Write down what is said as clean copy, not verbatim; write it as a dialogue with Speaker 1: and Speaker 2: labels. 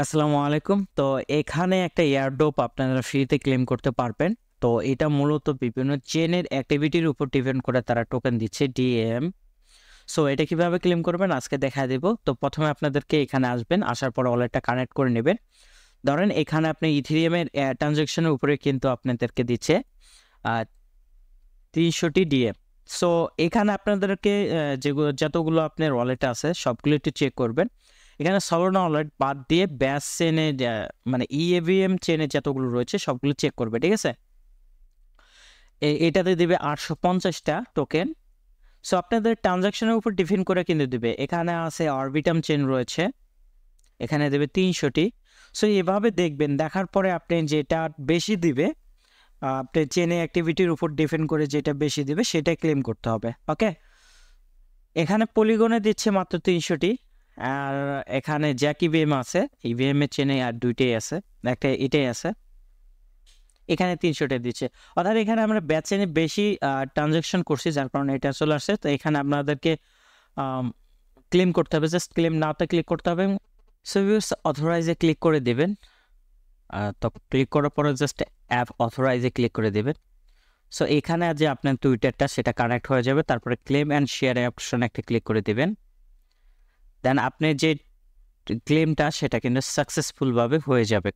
Speaker 1: আসসালামু আলাইকুম। তো এখানে একটা এয়ারড্রপ আপনারা ফ্রিতে ক্লেম করতে পারবেন। তো এটা মূলত বিভিন্ন চেইনের অ্যাক্টিভিটির উপর ডিপেন্ড করে তারা টোকেন দিচ্ছে ডিএম। সো এটা কিভাবে ক্লেম করবেন আজকে দেখায় দেব। তো প্রথমে আপনাদেরকে এখানে আসবেন, আসার পর ওয়ালেটটা কানেক্ট করে নেবেন। ধরেন এখানে আপনি ইথেরিয়ামের ট্রানজ্যাকশনের উপরে কিন্তু আপনাদেরকে দিচ্ছে 300টি ডিএম। সো এখানে আপনাদেরকে যেগুলো যতগুলো আপনার ওয়ালেট আছে সবগুলো একটু চেক করবেন। এখানে সলোনা ওয়ালেট বাদ দিয়ে ব্যাস চেনে মানে ইএভিএম চেনে যতগুলো রয়েছে সবগুলো চেক করবে, ঠিক আছে? এটাতে দিবে 850টা টোকেন। সো আপনাদের ট্রানজাকশনের উপর ডিপেন্ড করে কিন্তু দিবে। এখানে আছে অরবিটাম চেন রয়েছে, এখানে দেবে 300টি। সো এভাবে দেখবেন, দেখার পরে আপনি যেটা বেশি দিবে, আপনি চেনে অ্যাক্টিভিটির উপর ডিপেন্ড করে যেটা বেশি দিবে সেটাই ক্লেম করতে হবে। ওকে, এখানে পলিগনে দিচ্ছে মাত্র 300টি। আর এখানে জ্যাক ইভিএম আছে, ইভিএম এর চেনে আর দুইটাই আছে, একটা এটাই আছে। এখানে 300টা দিচ্ছে, অর্থাৎ এখানে আমরা ব্যাচ চেনে বেশি ট্রানজাকশন করছি যার কারণে এটা চলে আসছে। তো এখানে আপনাদেরকে ক্লেম করতে হবে, জাস্ট ক্লেম নাওতে ক্লিক করতে হবে। সো ভিউয়ার্স, অথরাইজে ক্লিক করে দেবেন। তো ক্লিক করার পরে জাস্ট অ্যাপ অথরাইজে ক্লিক করে দেবেন। সো এখানে যে আপনার টুইটারটা সেটা কানেক্ট হয়ে যাবে, তারপরে ক্লেম অ্যান্ড শেয়ার অপশন একটা ক্লিক করে দেবেন। দেন আপনি যে ক্লেমটা সেটা কিন্তু সাকসেসফুলভাবে হয়ে যাবে।